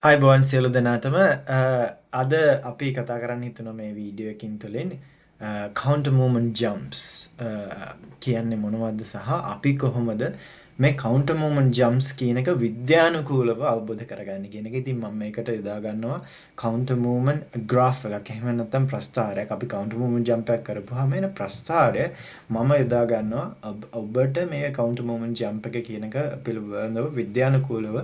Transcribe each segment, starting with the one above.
හයි බොන් සියලු දෙනාටම අද අපි කතා කරන්න හිතන මේ වීඩියෝ එකින් තුළින් counter movement jumps කියන්නේ මොනවද සහ අපි කොහොමද මේ counter movement jumps කියන එක විද්‍යානුකූලව අවබෝධ කරගන්න කියන එක. ඉතින් මම මේකට යොදා ගන්නවා counter movement graph එකක්. එහෙම නැත්නම් ප්‍රස්ථාරයක්. අපි counter movement jump එකක් කරපුවාම එන ප්‍රස්ථාරය මම යොදා ගන්නවා ඔබට මේ counter movement jump එක කියන එක පිළිබඳව විද්‍යානුකූලව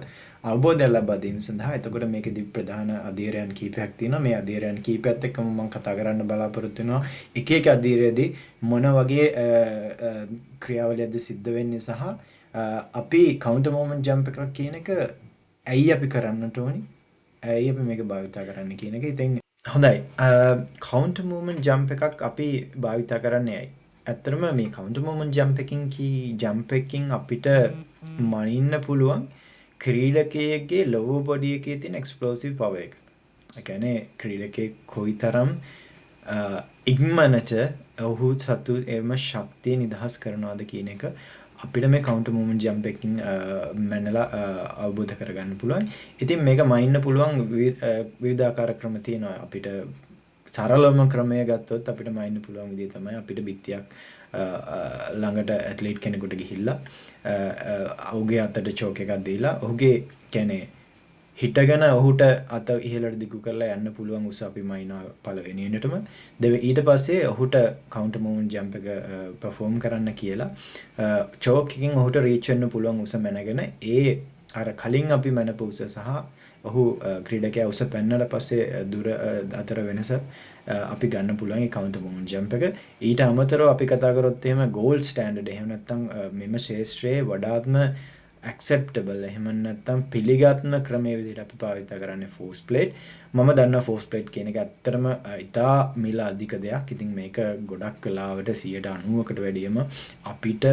අවබෝධයක් ලබා දීම සඳහා. එතකොට මේකෙදි ප්‍රධාන අධීරයන් කීපයක් තියෙනවා. මේ අධීරයන් කීපයත් එක්කම මම කතා කරන්න බලාපොරොත්තු වෙනවා. එක එක අධීරයේදී මොන වගේ ක්‍රියාවලියක්ද සිද්ධ වෙන්නේ සහ අපි counter movement jump එකක් කියන එක ඇයි අපි කරන්නට ඕනි? ඇයි අපි මේක භාවිතා කරන්න කියන එක. ඉතින් හොඳයි. counter movement jump එකක් අපි භාවිතා කරන්නේ ඇයි? ඇත්තටම මේ counter movement jump එකකින් අපිට මනින්න පුළුවන් ක්‍රීඩකයෙක්ගේ lower body එකේ තියෙන explosive power එක. ඒ කියන්නේ ක්‍රීඩකයෙක් කොයිතරම් ඉක්මනට ඔහු සතු එම ශක්තිය නිදහස් කරනවාද කියන එක අපිට මේ counter movement jump එකකින් මැනලා අවබෝධ කරගන්න පුළුවන්. ඉතින් මේක මයින්න පුළුවන් විවිධාකාර ක්‍රම තියෙනවා. අපිට සරලම ක්‍රමය ගත්තොත් අපිට මයින්න පුළුවන් විදිහ තමයි අපිට බිත්තියක් ළඟට ඇත්ලීට් කෙනෙකුට ගිහිල්ලා ඔහුගේ අතට චෝක් එකක් දීලා ඔහුගේ කියන්නේ හිටගෙන ඔහුට අත ඉහළට දිගු කරලා යන්න පුළුවන් උස අපි මයින්නවා පළවෙනියෙන්ටම. ඊට පස්සේ ඔහුට counter movement jump එක perform කරන්න කියලා චෝක් එකකින් ඔහුට reach වෙන්න පුළුවන් උස මැනගෙන ඒ අර කලින් අපි මැනපු උස සහ ඔහු ක්‍රීඩකයා උස පැන්නට පස්සේ දුර අතර වෙනස අපි ගන්න පුළුවන් ඒ counter movement jump එක. ඊට අමතරව අපි කතා කරොත් එහෙම gold standard එහෙම නැත්නම් මෙම ශාස්ත්‍රයේ වඩාත්ම acceptable එහෙම නැත්නම් පිළිගත්ම ක්‍රමයේ විදිහට අපි භාවිත කරන්නේ force plate. මම දන්නවා force plate කියන එක ඇත්තටම ඉතා මිල අධික දෙයක්. ඉතින් මේක ගොඩක් වෙලාවට 90%කට වැඩියම අපිට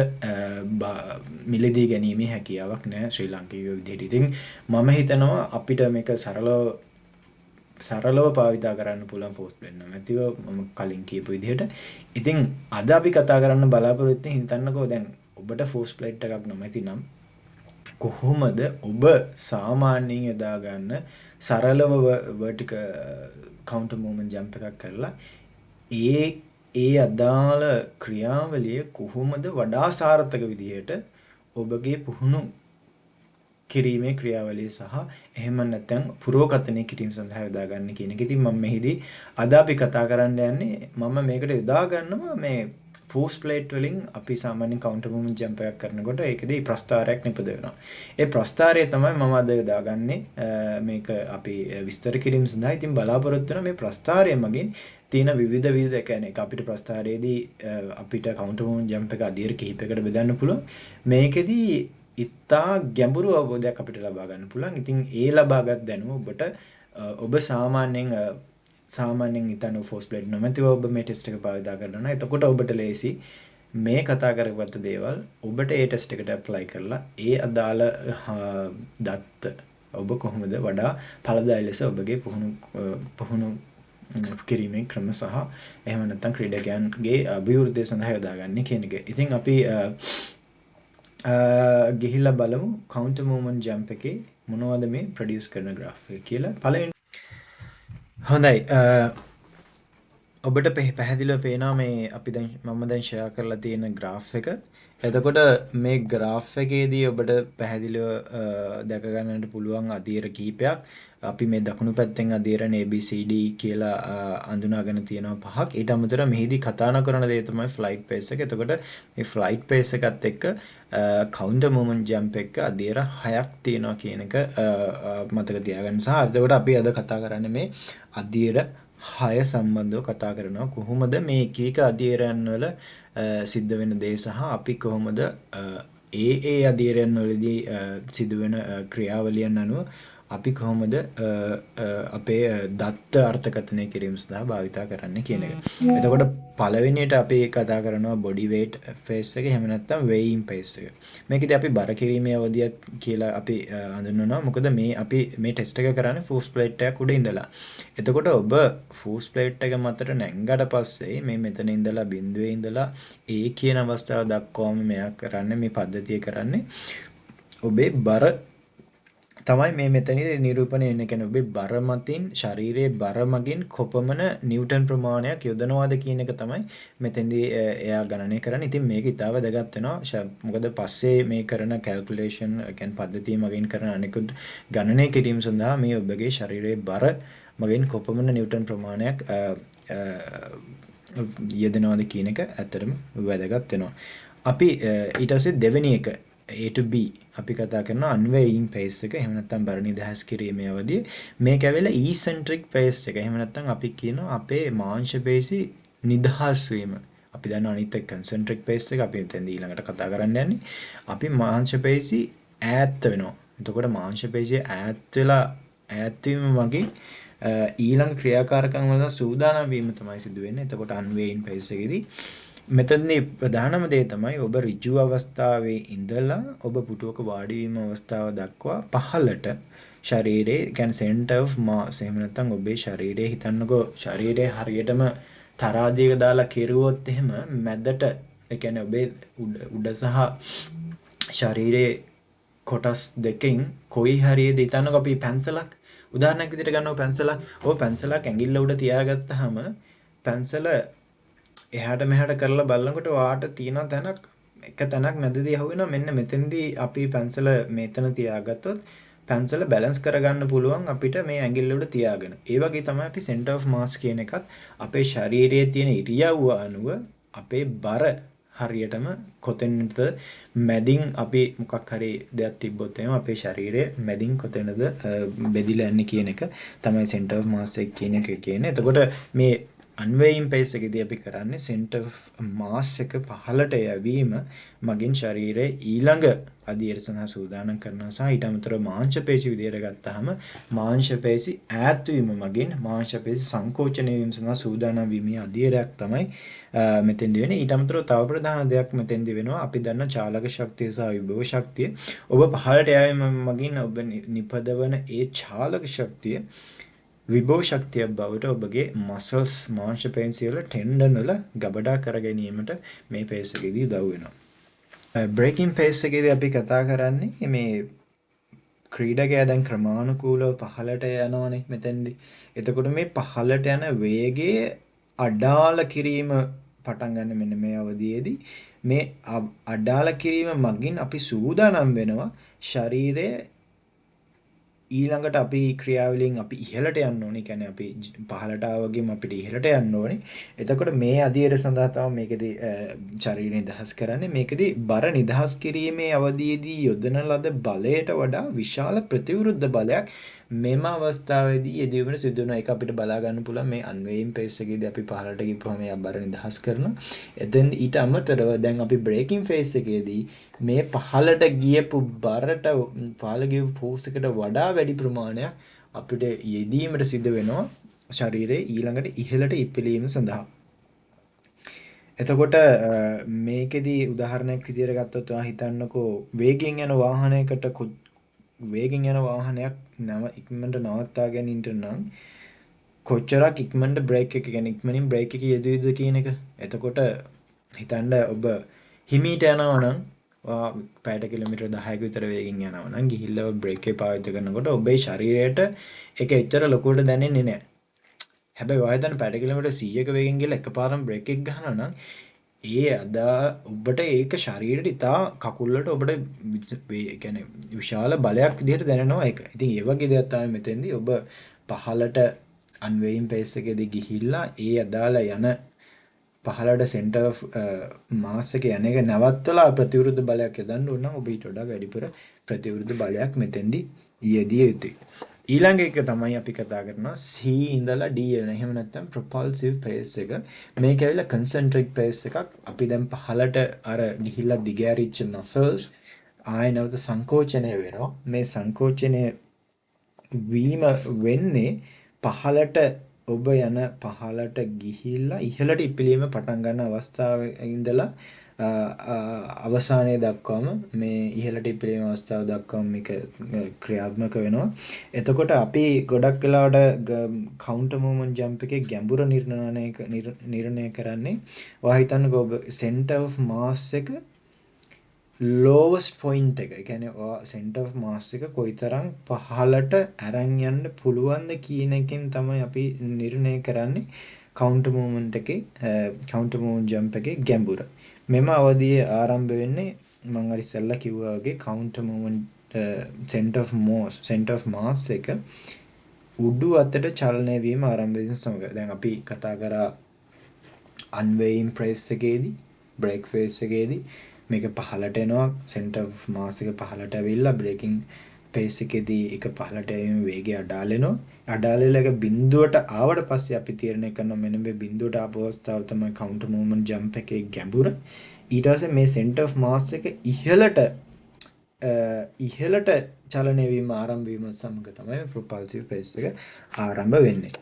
මිලදී ගැනීමේ හැකියාවක් නැහැ ශ්‍රී ලාංකිකයෝ විදිහට. ඉතින් මම හිතනවා අපිට මේක සරලව භාවිත කරන්න පුළුවන් force plate නැතිව මම කලින් කියපු විදිහට. ඉතින් අද අපි කතා කරන්න බලාපොරොත්තු වෙන්නේ හිතන්නකෝ දැන් ඔබට force plate එකක් නැමැති නම් කොහොමද ඔබ සාමාන්‍යයෙන් යොදා ගන්න සරලව vertical counter movement jump එකක් කරලා ඒ අදාළ ක්‍රියාවලිය කොහොමද වඩා සාර්ථක විදිහට ඔබගේ පුහුණු කිරීමේ ක්‍රියාවලිය සහ එහෙම නැත්නම් පුරෝකථනය කිරීම සඳහා යොදා ගන්න කියන එක. ඉතින් මම මෙහිදී අද අපි කතා කරන්න යන්නේ මම මේකට යොදා ගන්නවා මේ force plate වලින් අපි සාමාන්‍යයෙන් counter movement jump එකක් කරනකොට ඒකදී ප්‍රස්ථාරයක් නිපදවනවා. ඒ ප්‍රස්ථාරය තමයි මම අද යොදාගන්නේ මේක අපි විස්තර කිරීම සඳහා. ඉතින් බලාපොරොත්තු වෙන මේ ප්‍රස්ථාරය මගින් තියෙන විවිධ කියන්නේ අපිට ප්‍රස්ථාරයේදී අපිට counter movement jump එක අධීර කිහිපයකට බෙදන්න පුළුවන්. මේකෙදී ඉතා ගැඹුරු අවබෝධයක් අපිට ලබා ගන්න පුළුවන්. ඉතින් ඒ ලබාගත් දැනුම ඔබට ඔබ සාමාන්‍යයෙන් හිතන force plate නොමැතිව ඔබ මේ ටෙස්ට් එක භාවිත කරනවා. එතකොට ඔබට ලේසි මේ කතා කරගත්ත දේවල් ඔබට ඒ ටෙස්ට් එකට ඇප්ලයි කරලා ඒ අදාළ දත්ත ඔබ කොහොමද වඩා ඵලදායී ලෙස ඔබගේ පුහුණු කිරීමේ ක්‍රම සහ එහෙම නැත්නම් ක්‍රීඩකයන්ගේ අභිවෘද්ධිය සඳහා යොදාගන්නේ කියන එක. ඉතින් අපි ගිහිල්ලා බලමු counter movement jump එකේ මොනවද මේ ප්‍රොඩියුස් කරන graph එක කියලා. පළවෙනි හොඳයි ඔබට පැහැදිලිව පේනවා මේ මම දැන් ෂෙයා කරලා තියෙන graph එක. එතකොට මේ graph එකේදී ඔබට පැහැදිලිව දැක ගන්නට පුළුවන් අධීර කිහිපයක්. අපි මේ දකුණු පැත්තෙන් අධීරන ABCD කියලා අඳුනාගෙන තියෙනවා පහක්. ඊට අමතරව මෙහිදී කතා කරන දේ තමයි flight pace එක. එතකොට මේ flight pace එකත් එක්ක counter movement jump එක අධීර 6ක් තියෙනවා කියන එක මතක තියාගන්න. සහ එතකොට අපි අද කතා කරන්නේ මේ අධීර 6 සම්බන්ධව කතා කරනවා. කොහොමද මේ එක අධීරයන් වල සිද්ධ වෙන දේ සහ අපි කොහොමද ඒ අධීරයන් වලදී සිදුවෙන ක්‍රියාවලියන් අනුව අපි කොහොමද අපේ දත්ත අර්ථකථනය කිරීම සඳහා භාවිතා කරන්න කියන එක. එතකොට පළවෙනියට අපි කතා කරනවා body weight phase එක එහෙම නැත්නම් weighing phase එක. මේකදී අපි බර කිරීමේ අවධිය කියලා අපි හඳුන්වනවා. මොකද අපි මේ ටෙස්ට් එක කරන්නේ force plate එකක් උඩ ඉඳලා. එතකොට ඔබ force plate එක මතට නැංගට පස්සේ මේ මෙතන ඉඳලා බිඳුවේ ඉඳලා A කියන අවස්ථාව දක්වාම මෙයා කරන්නේ මේ පද්ධතිය කරන්නේ ඔබේ බර තමයි මේ මෙතනදී නිරූපණය වෙන්නේ. කියන්නේ ඔබේ බර මතින් ශරීරයේ බර මගින් කොපමණ නිව්ටන් ප්‍රමාණයක් යොදනවාද කියන එක තමයි මෙතෙන්දී එයා ගණනය කරන්නේ. ඉතින් මේක ඉතාල වැදගත් වෙනවා. මොකද පස්සේ මේ කරන කැල්කියුලේෂන් කියන්නේ පද්ධතිය මගින් කරන අනිකුත් ගණනය කිරීම සඳහා මේ ඔබගේ ශරීරයේ බර මගින් කොපමණ නිව්ටන් ප්‍රමාණයක් යෙදෙනවද කියන එක ඇත්තටම වැදගත් වෙනවා. අපි ඊට පස්සේ දෙවෙනි එක A to B අපි කතා කරන unweighing pace එක. එහෙම නැත්නම් බර නිදහස් කිරීමේ අවධිය. මේක ඇවිල්ලා eccentric pace එක. එහෙම නැත්නම් අපි කියනවා අපේ මාංශ පේශි නිදහස් වීම. අපි දන්නවා අනිත් එක concentric pace එක. අපි එතෙන්දී ඊළඟට කතා කරන්න යන්නේ. අපි මාංශ පේශි ඈත් වෙනවා. එතකොට මාංශ පේශිය ඈත් වීම මගින් ඊළඟ ක්‍රියාකාරකම් වල සූදානම් වීම තමයි සිදු වෙන්නේ. එතකොට unweighing pace එකේදී මෙතනදී ප්‍රධානම දේ තමයි ඔබ ඍජු අවස්ථාවේ ඉඳලා ඔබ පුටුවක වාඩි වීම අවස්ථාව දක්වා පහළට ශරීරයේ කියන්නේ center of mass එහෙම නැත්නම් ඔබේ ශරීරයේ හිතන්නකෝ ශරීරයේ හරියටම තරාදියක දාලා කෙරුවොත් එහෙම මැදට ඒ කියන්නේ ඔබේ උඩ සහ ශරීරයේ කොටස් දෙකෙන් කොයි හරියද හිතන්නකෝ අපි පැන්සලක් උදාහරණයක් විදිහට ගන්නවා පැන්සලක්. ඔය පැන්සලක් ඇඟිල්ල උඩ තියාගත්තාම පැන්සල එහාට මෙහාට කරලා බලනකොට වාට තියෙන තැනක් එක තැනක් නැදදී අහුවෙනවා. මෙන්න මෙතෙන්දී අපි පැන්සල මෙතන තියාගත්තොත් පැන්සල බැලන්ස් කරගන්න පුළුවන් අපිට මේ ඇඟිල්ල උඩ තියාගෙන. ඒ වගේ තමයි අපි center of mass කියන එකත් අපේ ශරීරයේ තියෙන ඉරියව්ව අනුව අපේ බර හරියටම කොතැනද මැදින් අපි මොකක් හරි දෙයක් තිබ්බොත් එහෙම අපේ ශරීරයේ මැදින් කොතැනද බෙදිලා යන්නේ කියන එක තමයි center of mass එක කියන එක කියන්නේ. එතකොට මේ unweighing pace එකේදී අපි කරන්නේ center of mass එක පහළට යැවීම මගින් ශරීරයේ ඊළඟ අදියර සඳහා සූදානම් කරනවා සහ ඊට අමතරව මාංශ පේශි විදියට ගත්තාම මාංශ පේශි ඈත් වීම මගින් මාංශ පේශි සංකෝචනය වීම සඳහා සූදානම් වීමේ අදියරයක් තමයි මෙතෙන්දී වෙන්නේ. ඊට අමතරව තව ප්‍රධාන දෙයක් මෙතෙන්දී වෙනවා. අපි දන්න චාලක ශක්තිය සහ විභව ශක්තිය. ඔබ පහළට යෑම මගින් ඔබ නිපදවන ඒ චාලක ශක්තිය විභව ශක්තියක් බවට ඔබගේ මසල්ස් මාංශ පේශි වල ටෙන්ඩන් වල ගබඩා කර ගැනීමට මේ පේස් එකේදී උදව් වෙනවා. බ්‍රේකින් පේස් එකේදී අපි කතා කරන්නේ මේ ක්‍රීඩකයා දැන් ක්‍රමානුකූලව පහළට යනවනේ මෙතෙන්දී. එතකොට මේ පහළට යන වේගය අඩාල කිරීම පටන් ගන්න මෙන්න මේ අවධියේදී මේ අඩාල කිරීම මගින් අපි සූදානම් වෙනවා ශරීරයේ ඊළඟට අපි ක්‍රියාවලියෙන් අපි ඉහළට යන්න ඕනේ. කියන්නේ අපි පහළට ආවගේම අපිට ඉහළට යන්න ඕනේ. එතකොට මේ අදියර සඳහා තමයි මේකදී ශරීරය නිදහස් කරන්නේ. මේකදී බර නිදහස් කිරීමේ අවධියේදී යොදන ලද බලයට වඩා විශාල ප්‍රතිවිරුද්ධ බලයක් මෙම අවස්ථාවේදී යෙදවීමට සිදු වෙනවා. ඒක අපිට බලා ගන්න පුළුවන් මේ unweighing pace එකේදී අපි පහළට ගිහුවම යා බර නිදහස් කරනවා. එතෙන් ඊට අමතරව දැන් අපි braking phase එකේදී මේ පහළට ගියපු බරට පහළ ගියපු force එකට වඩා වැඩි ප්‍රමාණයක් අපිට යෙදීමට සිදු වෙනවා ශරීරයේ ඊළඟට ඉහළට ඉපිලීම සඳහා. එතකොට මේකෙදී උදාහරණයක් විදියට ගත්තොත් ඔයා හිතන්නකෝ වේගෙන් යන වාහනයකට වේගෙන් යන වාහනයක් ඉක්මනට නවත්තා ගැනීමට නම් කොච්චරක් ඉක්මනට බ්‍රේක් එක කියන්නේ ඉක්මනින් බ්‍රේක් එක යෙදුවේද කියන එක. එතකොට හිතන්න ඔබ හිමීට යනවා නම් පැයට කිලෝමීටර් 10ක විතර වේගෙන් යනවා නම් ගිහිල්ලා බ්‍රේක් එක පාවිච්චි කරනකොට ඔබේ ශරීරයට ඒක එච්චර ලොකුවට දැනෙන්නේ නැහැ. හැබැයි ඔයා හිතන්න පැයට කිලෝමීටර් 100ක වේගෙන් ගිහලා එකපාරම බ්‍රේක් එක ගහනවා නම් ඔබට ඒක ශරීරයට ඉතා කකුල් වලට ඔබට කියන්නේ විශාල බලයක් විදිහට දැනෙනවා ඒක. ඉතින් ඒ වගේ දෙයක් තමයි මෙතෙන්දී ඔබ පහළට unweighing pace එකේදී ගිහිල්ලා අදාළ යන පහළට center of mass එක යන එක නවත්තලා ප්‍රතිවිරුද්ධ බලයක් යදන්න ඕන නම් ඔබ ඊට වඩා වැඩිපුර ප්‍රතිවිරුද්ධ බලයක් මෙතෙන්දී යෙදිය යුතුයි. ඊළඟ එක තමයි අපි කතා කරනවා C ඉඳලා D යන. එහෙම නැත්නම් propulsive pace එක. මේක ඇවිල්ලා concentric pace එකක්. අපි දැන් පහළට අර ගිහිල්ලා දිගෑරිච්ච muscles ආය නැවත සංකෝචනය වෙනවා. මේ සංකෝචනය වීම වෙන්නේ පහළට ඔබ යන පහළට ගිහිල්ලා ඉහළට ඉපිලීම පටන් ගන්න අවස්ථාවේ ඉඳලා අවසානයේ දක්වාම මේ ඉහළට ඉපිලීම අවස්ථාව දක්වාම මේක ක්‍රියාත්මක වෙනවා. එතකොට අපි ගොඩක් වෙලාවට counter movement jump එකේ ගැඹුර නිර්ණය කරන්නේ ඔයා හිතන්නකෝ ඔබ center of mass එක lowest point එක. ඒ කියන්නේ ඔයා center of mass එක කොයිතරම් පහළට අරන් යන්න පුළුවන්ද කියන එකෙන් තමයි අපි නිර්ණය කරන්නේ counter movement එකේ counter movement jump එකේ ගැඹුර. මෙම අවධියේ ආරම්භ වෙන්නේ මම අර ඉස්සෙල්ලා කිව්වා වගේ counter movement center of mass එක උඩු අතට චලනය වීම ආරම්භ වෙන සමග. දැන් අපි කතා කරා unweighing press එකේදී brake phase එකේදී මේක පහළට එනවා center of mass එක පහළට ඇවිල්ලා braking phase එකේදී ඒක පහළට යෑම වේගය අඩාල වෙනවා. අඩාල වෙලා ඒක බිඳුවට ආවට පස්සේ අපි තීරණය කරනවා මෙන්න මේ බිඳුවට ආපු අවස්ථාව තමයි counter movement jump එකේ ගැඹුර. ඊට පස්සේ මේ center of mass එක ඉහළට චලනය වීම ආරම්භ වීම සමග තමයි propulsive phase එක ආරම්භ වෙන්නේ.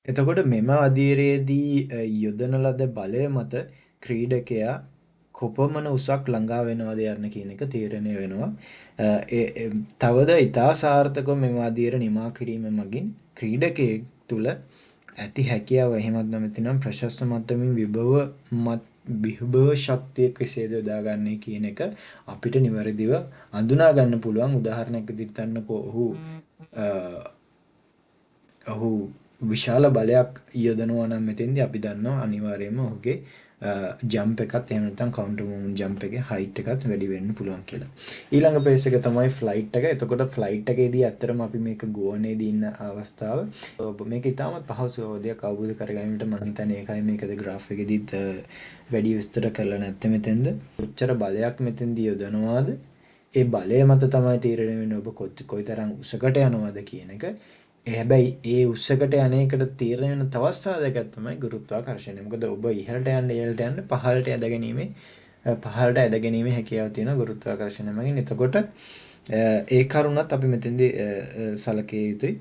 එතකොට මෙම අධීරයේදී යොදන ලද බලය මත ක්‍රීඩකයා කොපමණ උසක් ළඟා වෙනවද යන්න කියන එක තීරණය වෙනවා. තවද ඉතා සාර්ථකව මෙම අධීර නිමා කිරීම මගින් ක්‍රීඩකයෙක් තුළ ඇති හැකියාව එහෙමත් නැත්නම් ප්‍රශස්ත මට්ටමින් විභව ශක්තිය කෙසේද යොදාගන්නේ කියන එක අපිට නිවැරදිව අඳුනා ගන්න පුළුවන්. උදාහරණයක් විදිහට ගන්නකෝ ඔහු විශාල බලයක් යොදනවා නම් මෙතෙන්දී අපි දන්නවා අනිවාර්යයෙන්ම ඔහුගේ ජම්ප් එකත් එහෙම නැත්නම් කවුන්ටර් මූව්මන්ට් ජම්ප් එකේ හයිට් එකත් වැඩි වෙන්න පුළුවන් කියලා. ඊළඟ පේස් එක තමයි ෆ්ලයිට් එක. එතකොට ෆ්ලයිට් එකේදී ඇත්තටම අපි මේක ගෝවනේදී ඉන්න අවස්ථාව මේක ඉතාමත් පහසු අවධියක් අවබෝධ කරගන්නට මම හිතන්නේ ඒකයි මේකද ග්‍රාෆ් එකේදීත් වැඩි විස්තර කරලා නැත්තේ මෙතෙන්ද. කොච්චර බලයක් මෙතෙන්දී යොදනවාද? ඒ බලය මත තමයි තීරණය වෙන්නේ ඔබ කොයිතරම් උසකට යනවද කියන එක. හැබැයි ඒ උස්සකට යන්නේකට තීරණය වෙන තවත් සාධකයක් තමයි ගුරුත්වාකර්ෂණය. මොකද ඔබ ඉහළට යන්න පහළට ඇදගැනීමේ හැකියාව තියෙන ගුරුත්වාකර්ෂණය මගින්. එතකොට ඒ කරුණත් අපි මෙතෙන්දී සැලකිය යුතුයි.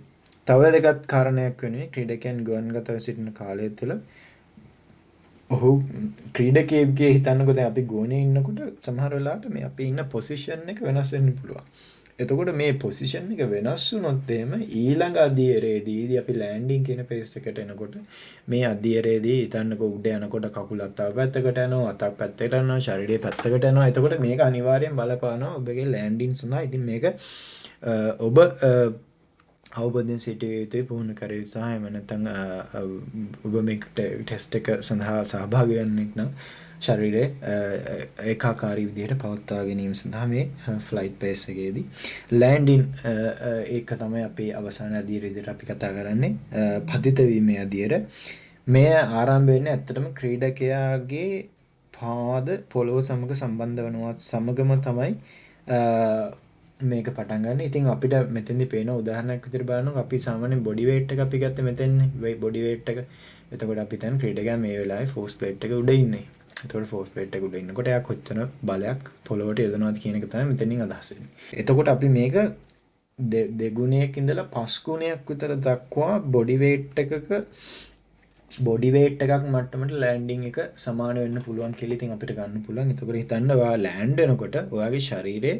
තව වැදගත් කාරණයක් වෙනුවේ ක්‍රීඩකයන් ගුවන්ගතව සිටින කාලය තුළ ඔහු ක්‍රීඩකයෙක්ගේ හිතන්නකෝ දැන් අපි ගෝනේ ඉන්නකොට සමහර වෙලාවට මේ අපි ඉන්න පොසිෂන් එක වෙනස් වෙන්න පුළුවන්. එතකොට මේ පොසිෂන් එක වෙනස් වුණොත් එහෙම ඊළඟ අධීරයේදී අපි ලෑන්ඩින් කියන පේස් එකට එනකොට මේ අධීරයේදී හිතන්නකෝ උඩ යනකොට කකුල අතව පැත්තකට යනවා, අතක් පැත්තකට යනවා, ශරීරය පැත්තකට යනවා. එතකොට මේක අනිවාර්යෙන් බලපානවා ඔබගේ ලෑන්ඩින් සඳහා. ඉතින් මේක ඔබ අවබෝධයෙන් සිටිය යුතුයි, පුහුණු කර යුතුයි. සහ එහෙම නැත්නම් ඔබ මේ ටෙස්ට් එක සඳහා සහභාගී වෙන්නෙක් නම් ශරීරය ඒකාකාරී විදිහට පවත්වා ගැනීම සඳහා මේ ෆ්ලයිට් පේස් එකේදී ලෑන්ඩින් ඒක තමයි අපේ අවසාන අදියර විදිහට අපි කතා කරන්නේ. පතිත වීමේ අදියර මේ ආරම්භ වෙන්නේ ඇත්තටම ක්‍රීඩකයාගේ පාද පොළොව සමග සම්බන්ධ වෙනවත් සමගම තමයි මේක පටන් ගන්න. ඉතින් අපිට මෙතෙන්දී පේන උදාහරණයක් විදිහට බලනකොට අපි සාමාන්‍යයෙන් බොඩි වේට් එක අපි ගත්තේ මෙතෙන්නේ බොඩි වේට් එක. එතකොට අපි දැන් ක්‍රීඩකයා මේ වෙලාවේ ෆෝස් ප්ලේට් එක උඩ ඉන්නේ. එතකොට ෆෝස් ප්ලේට් එක උඩ ඉන්නකොට එයා කොච්චර බලයක් පොළොවට යොදනවද කියන එක තමයි මෙතනින් අදහස් වෙන්නේ. එතකොට අපි මේක දෙගුණයක් ඉඳලා පස් ගුණයක් විතර දක්වා බොඩි වේට් එකක බොඩි වේට් එකක් මට්ටමට ලෑන්ඩින් එක සමාන වෙන්න පුළුවන් කියලා ඉතින් අපිට ගන්න පුළුවන්. එතකොට හිතන්න ඔයා ලෑන්ඩ් වෙනකොට ඔයාගේ ශරීරයේ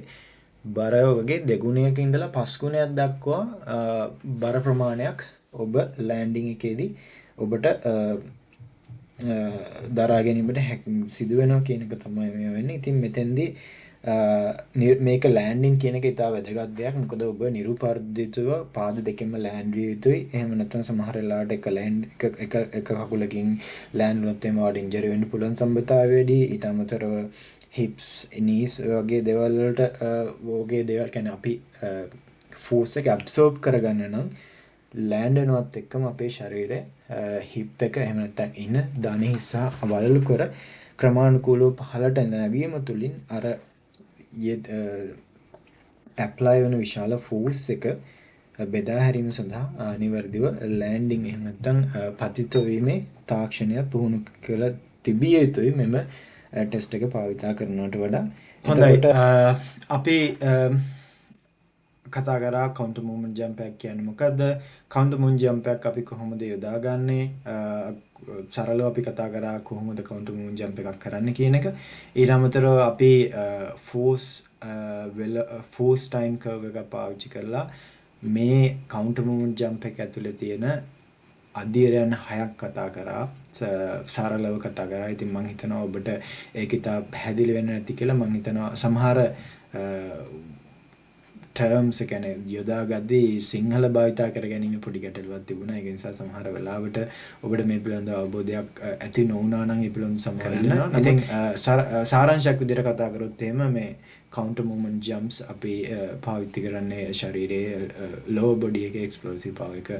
බර වගේ දෙගුණයක ඉඳලා පස් ගුණයක් දක්වා බර ප්‍රමාණයක් ඔබ ලෑන්ඩින් එකේදී ඔබට දරා ගැනීමට සිදු වෙනවා කියන එක තමයි මේ වෙන්නේ. ඉතින් මෙතෙන්දී මේක ලෑන්ඩින් කියන එක ඉතාල වැදගත් දෙයක්. මොකද ඔබ නිරුපර්දිතව පාද දෙකෙන්ම ලෑන්ඩ් විය යුතුයි. එහෙම නැත්නම් සමහර වෙලාවට එක කකුලකින් ලෑන්ඩ් වුණොත් එහෙම වාට ඉන්ජරි වෙන්න පුළුවන් සම්භාව්‍යතාවය වැඩි. ඊට අමතරව හිප්ස් නීස් වගේ දේවල් වලට කියන්නේ අපි ෆෝස් එක ඇබ්සෝබ් කරගන්න නම් ලෑන්ඩ් වෙනවත් එක්කම අපේ ශරීරය හිප් එක එහෙම නැත්නම් ඉන දණහි සහ වලලු කර ක්‍රමානුකූලව පහළට නැවීම තුළින් අර ඇප්ලයි වෙන විශාල ෆෝස් එක බෙදා හැරීම සඳහා නිවැරදිව ලෑන්ඩින් එහෙම නැත්නම් පතිත වීමේ තාක්ෂණය පුහුණු කළ තිබිය යුතුයි මෙම ටෙස්ට් එක භාවිතා කරනවට වඩා. හොඳයි. අපි කතා කරා කවුන්ටර් මූව්මන්ට් ජම්ප් එකක් කියන්නේ මොකද්ද? කවුන්ටර් මූව්මන්ට් ජම්ප් එකක් අපි කොහොමද යොදාගන්නේ? සරලව අපි කතා කරා කොහොමද කවුන්ටර් මූව්මන්ට් ජම්ප් එකක් කරන්න කියන එක. ඊට අමතරව අපි ෆෝස් ටයිම් කර්ව් එක පාවිච්චි කරලා මේ කවුන්ටර් මූව්මන්ට් ජම්ප් එක ඇතුලේ තියෙන අධීරයන් 6ක් කතා කරා. සරලව කතා කරා. ඉතින් මම හිතනවා ඔබට ඒක ඉතා පැහැදිලි වෙන්නේ නැති කියලා. මම හිතනවා සමහර ටර්ම්ස් කියන්නේ යොදාගද්දී සිංහල භාවිතා කර ගැනීම පොඩි ගැටලුවක් තිබුණා. ඒක නිසා සමහර වෙලාවට ඔබට මේ පිළිබඳව අවබෝධයක් ඇති නොවුණා නම් ඒ පිළිබඳව සමහරවිට ඉතින් සාරාංශයක් විදිහට කතා කරොත් එහෙම මේ counter movement jumps අපි පාවිච්චි කරන්නේ ශරීරයේ lower body එකේ explosive power එක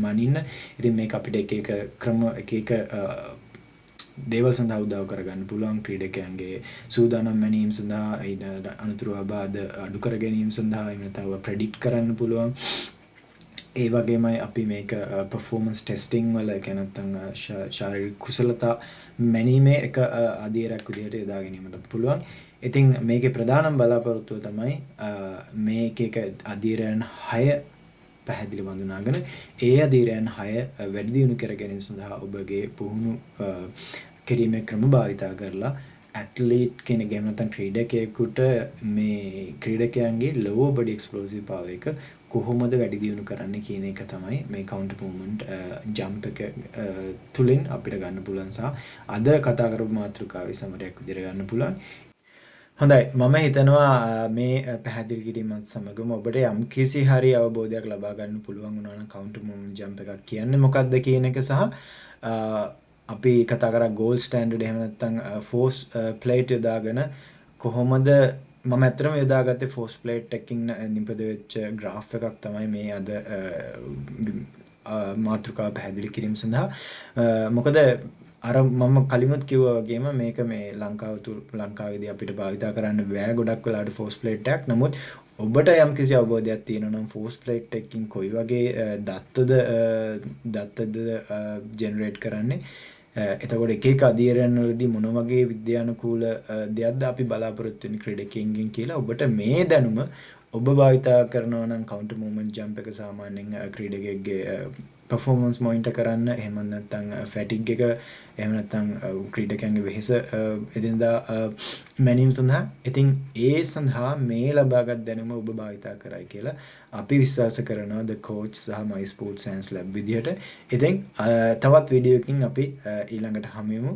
මනින්න. ඉතින් මේක අපිට එක එක ක්‍රම එක එක දේවල් සඳහා උදව් කරගන්න පුළුවන්. ක්‍රීඩකයන්ගේ සූදානම් මැනීම සඳහා අනතුරු අබාධ අඩු කර ගැනීම සඳහා එහෙම නැත්නම් ප්‍රෙඩික්ට් කරන්න පුළුවන්. ඒ වගේමයි අපි මේක performance testing වල නැත්නම් ශාරීරික කුසලතා මැනීමේ එක අධීරයක් විදිහට යොදා ගැනීමට පුළුවන්. ඉතින් මේකේ ප්‍රධානම බලාපොරොත්තුව තමයි මේක එක අධීරයන් 6 පැහැදිලිව හඳුනාගෙන ඒ අධීරයන් 6 වැඩි දියුණු කර ගැනීම සඳහා ඔබගේ පුහුණු කිරීමේ ක්‍රම භාවිතා කරලා ඇත්ලීට් කෙනෙක් එහෙම නැත්නම් ක්‍රීඩකයෙකුට මේ ක්‍රීඩකයන්ගේ lower body explosive power එක කොහොමද වැඩි දියුණු කරන්න කියන එක තමයි මේ counter movement jump එක තුලින් අපිට ගන්න පුළුවන් සහ අද කතා කරපු මාතෘකාවේ සමරයක් විදිහට ගන්න පුළුවන්. හොඳයි මම හිතනවා මේ පැහැදිලි කිරීමත් සමගම ඔබට යම්කිසි හරි අවබෝධයක් ලබා ගන්න පුළුවන් වුණා නම් counter movement jump එකක් කියන්නේ මොකක්ද කියන එක සහ අපි කතා කරා gold standard එහෙම නැත්නම් force plate යොදාගෙන කොහොමද මම ඇත්තටම යොදාගත්තේ force plate එකකින් නිපද වෙච්ච graph එකක් තමයි මේ අද මාතෘකාව පැහැදිලි කිරීම සඳහා මොකද අර මම කලිමුත් කිව්වා වගේම මේක මේ ලංකාවේදී අපිට භාවිතා කරන්න බෑ ගොඩක් වෙලාවට force plate එකක්. නමුත් ඔබට යම්කිසි අවබෝධයක් තියෙනවා නම් force plate එකකින් කොයි වගේ දත්තද ජෙනරේට් කරන්නේ එතකොට එක එක අධීරයන් වලදී මොන වගේ විද්‍යානුකූල දෙයක්ද අපි බලාපොරොත්තු වෙන ක්‍රීඩකයන්ගෙන් කියලා ඔබට මේ දැනුම ඔබ භාවිතා කරනවා නම් counter movement jump එක සාමාන්‍යයෙන් ක්‍රීඩකයෙක්ගේ performance monitor කරන්න එහෙම නැත්නම් fatigue එක එහෙම නැත්නම් ක්‍රීඩකයන්ගේ වෙහෙස එදිනදා මැනීම සඳහා ඉතින් ඒ සඳහා මේ ලබාගත් දැනුම ඔබ භාවිතා කරයි කියලා අපි විශ්වාස කරනවා the coach සහ my sports science lab විදිහට. ඉතින් තවත් වීඩියෝ එකකින් අපි ඊළඟට හමු වෙමු.